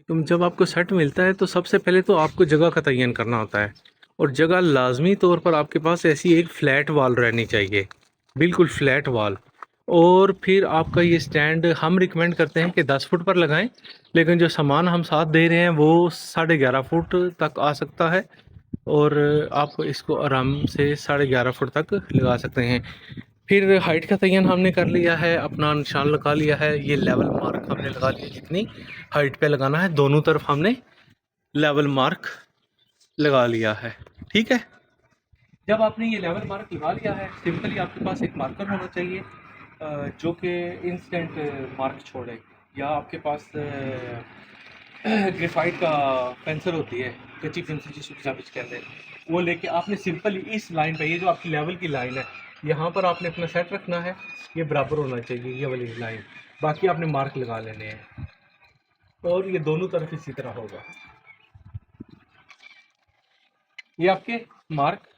तुम जब आपको सेट मिलता है तो सबसे पहले तो आपको जगह का तयन करना होता है। और जगह लाजमी तौर पर आपके पास ऐसी एक फ्लैट वॉल रहनी चाहिए, बिल्कुल फ्लैट वॉल। और फिर आपका ये स्टैंड हम रिकमेंड करते हैं कि 10 फुट पर लगाएं, लेकिन जो सामान हम साथ दे रहे हैं वो 11.5 फुट तक आ सकता है। और आप इसको आराम से 11.5 फुट तक लगा सकते हैं। फिर हाइट का तयन हमने कर लिया है, अपना निशान लगा लिया है, ये लेवल मार्क हमने लगा लिया जितनी हाइट पे लगाना है, दोनों तरफ हमने लेवल मार्क लगा लिया है। ठीक है। जब आपने ये लेवल मार्क लगा लिया है, सिंपली आपके पास एक मार्कर होना चाहिए जो कि इंस्टेंट मार्क छोड़े, या आपके पास ग्रेफाइट का पेंसिल होती है, कच्ची पेंसिल जिसको चाबिच कहते हैं, वो लेके आपने सिंपली इस लाइन पे, ये जो आपकी लेवल की लाइन है, यहाँ पर आपने अपना सेट रखना है। ये बराबर होना चाहिए ये वाली लाइन, बाकी आपने मार्क लगा लेने हैं। और ये दोनों तरफ इसी तरह होगा, ये आपके मार्क।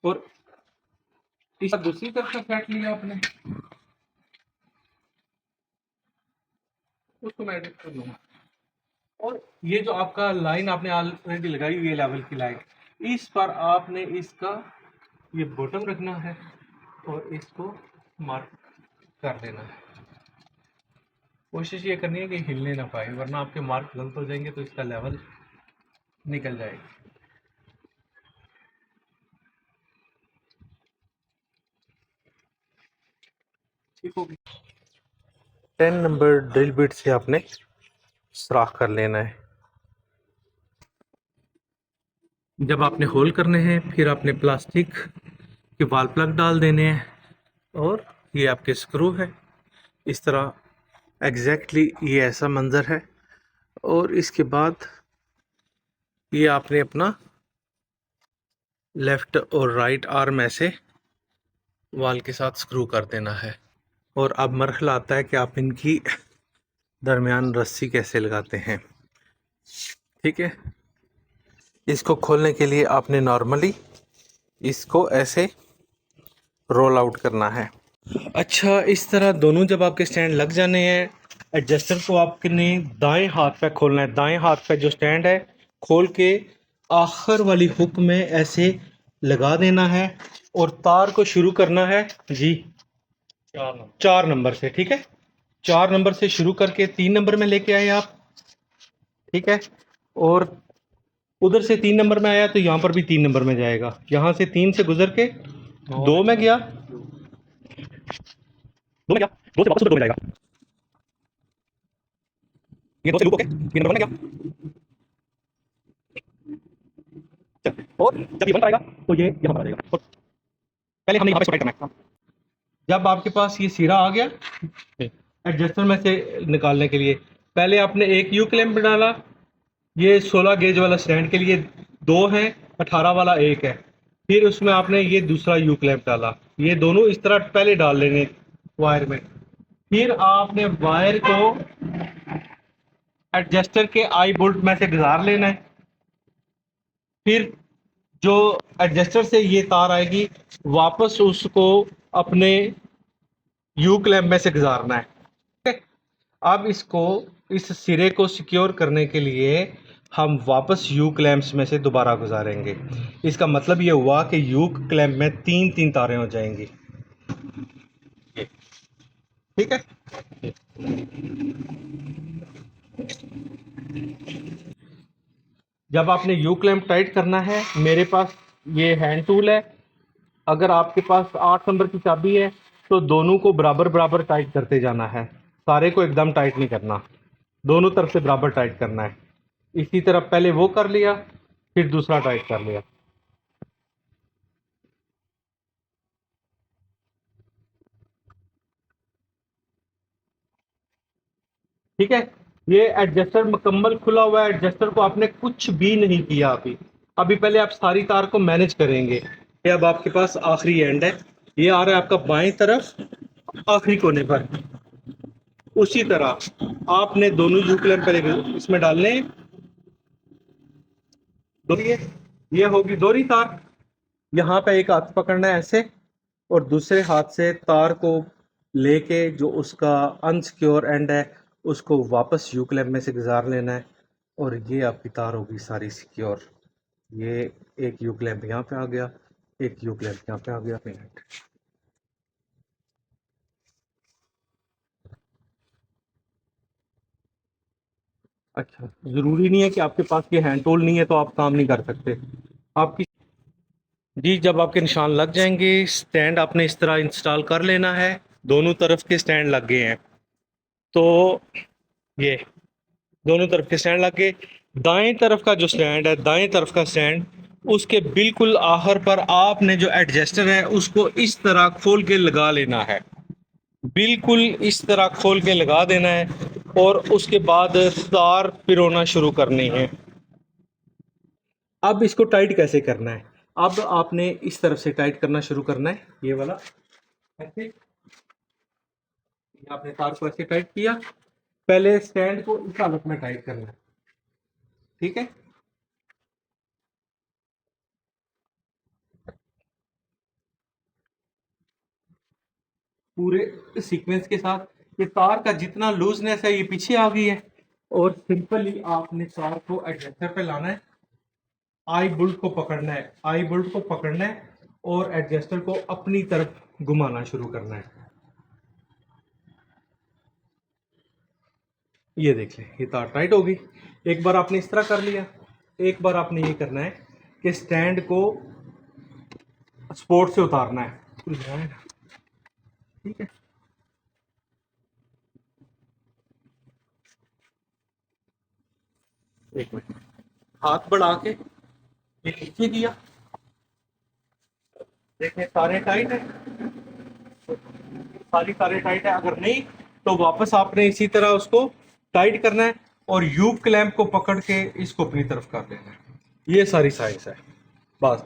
और इस दूसरी तरफ का सेट लिया आपने, उसको मैं एडिट कर लूँगा। और ये जो आपका लाइन आपने ऑलरेडी लगाई हुई है लेवल की लाइन, इस पर आपने इसका ये बॉटम रखना है और इसको मार्क कर देना है। कोशिश ये करनी है कि हिलने ना पाए, वरना आपके मार्क गलत हो जाएंगे तो इसका लेवल निकल जाएगा। ठीक होगी। 10 नंबर ड्रिल बिट से आपने सुराख कर लेना है। जब आपने होल करने हैं, फिर आपने प्लास्टिक के वाल प्लग डाल देने हैं। और ये आपके स्क्रू है, इस तरह एग्जैक्टली ये ऐसा मंजर है। और इसके बाद ये आपने अपना लेफ्ट और राइट आर्म ऐसे वाल के साथ स्क्रू कर देना है। और अब मरहला आता है कि आप इनकी दरमियान रस्सी कैसे लगाते हैं। ठीक है। इसको खोलने के लिए आपने नॉर्मली इसको ऐसे रोल आउट करना है। अच्छा, इस तरह दोनों जब आपके स्टैंड लग जाने हैं, एडजस्टर को आपने दाएं हाथ पे खोलना है। दाएं हाथ पे जो स्टैंड है खोल के आखिर वाली हुक में ऐसे लगा देना है। और तार को शुरू करना है जी 4 नंबर से। ठीक है, 4 नंबर से शुरू करके 3 नंबर में लेके आए आप। ठीक है। और उधर से 3 नंबर में आया तो यहाँ पर भी 3 नंबर में जाएगा, यहाँ से 3 से गुजर के 2 में गया, 2 में गया, 2 से वापस उधर 2 में जाएगा। ये 2 से लूप होके 3 नंबर में गया। चल, और जब ये 1 पर आएगा तो ये यहाँ पर आ जाएगा। और पहले हमने यहाँ पे इसको टाइट करना है। जब आपके पास ये सिरा आ गया एडजस्टर में से निकालने के लिए, पहले आपने एक यू क्लैंप डाला। ये 16 गेज वाला स्टैंड के लिए 2 है, 18 वाला 1 है। फिर उसमें आपने ये दूसरा यू क्लैंप डाला। ये दोनों इस तरह पहले डाल लेने वायर में। फिर आपने वायर को एडजस्टर के आई बोल्ट में से गुजार लेना है। फिर जो एडजस्टर से ये तार आएगी, वापस उसको अपने यू क्लैंप में से गुजारना है। ठीक है? अब इसको, इस सिरे को सिक्योर करने के लिए हम वापस यू क्लैंप्स में से दोबारा गुजारेंगे। इसका मतलब ये हुआ कि यू क्लैंप में 3 तारें हो जाएंगी। ठीक है। जब आपने यू क्लैंप टाइट करना है, मेरे पास ये हैंड टूल है। अगर आपके पास 8 नंबर की चाबी है तो दोनों को बराबर बराबर टाइट करते जाना है, सारे को एकदम टाइट नहीं करना, दोनों तरफ से बराबर टाइट करना है। इसी तरह पहले वो कर लिया, फिर दूसरा टाइट कर लिया। ठीक है। ये एडजस्टर मुकम्मल खुला हुआ है, एडजस्टर को आपने कुछ भी नहीं किया अभी। अभी पहले आप सारी तार को मैनेज करेंगे। ये अब आपके पास आखिरी एंड है, ये आ रहा है आपका बाएं तरफ आखिरी कोने पर। उसी तरह आपने दोनों यू क्लैंप पहले इसमें डालने हैं। ये होगी दोहरी तार। यहाँ पे एक हाथ पकड़ना है ऐसे, और दूसरे हाथ से तार को लेके जो उसका अनसिक्योर एंड है उसको वापस यू क्लैंप में से गुजार लेना है। और ये आपकी तार होगी सारी सिक्योर। ये एक यू क्लैंप यहाँ पे आ गया, एक यू क्लैंप यहाँ पे आ गया। मिनट, अच्छा, ज़रूरी नहीं है कि आपके पास ये हैंड टूल नहीं है तो आप काम नहीं कर सकते। आपकी जी, जब आपके निशान लग जाएंगे, स्टैंड आपने इस तरह इंस्टॉल कर लेना है। दोनों तरफ के स्टैंड लग गए हैं, तो ये दोनों तरफ के स्टैंड लग गए। दाएं तरफ का जो स्टैंड है, दाएं तरफ का स्टैंड, उसके बिल्कुल आखिर पर आपने जो एडजस्टर है उसको इस तरह खोल के लगा लेना है। बिल्कुल इस तरह खोल के लगा देना है और उसके बाद तार पिरोना शुरू करनी है। अब इसको टाइट कैसे करना है? अब आपने इस तरफ से टाइट करना शुरू करना है, ये वाला ऐसे। ये आपने तार को ऐसे टाइट किया, पहले स्टैंड को इस हालत में टाइट करना है, ठीक है। पूरे सीक्वेंस के साथ ये तार का जितना लूजनेस है ये पीछे आ गई है, और सिंपली आपने तार को एडजस्टर पे लाना है, आई बोल्ट को पकड़ना है, आई बोल्ट को पकड़ना है और एडजस्टर को अपनी तरफ घुमाना शुरू करना है। ये देख लें, ये तार टाइट होगी। एक बार आपने इस तरह कर लिया, एक बार आपने ये करना है कि स्टैंड को स्पोर्ट से उतारना है, ठीक है। एक मिनट, हाथ बढ़ा के ये नीचे किया, देखें सारे टाइट है, सारी तारें टाइट है। अगर नहीं तो वापस आपने इसी तरह उसको टाइट करना है और यू क्लैंप को पकड़ के इसको अपनी तरफ कर देना है। ये सारी साइंस है, बस।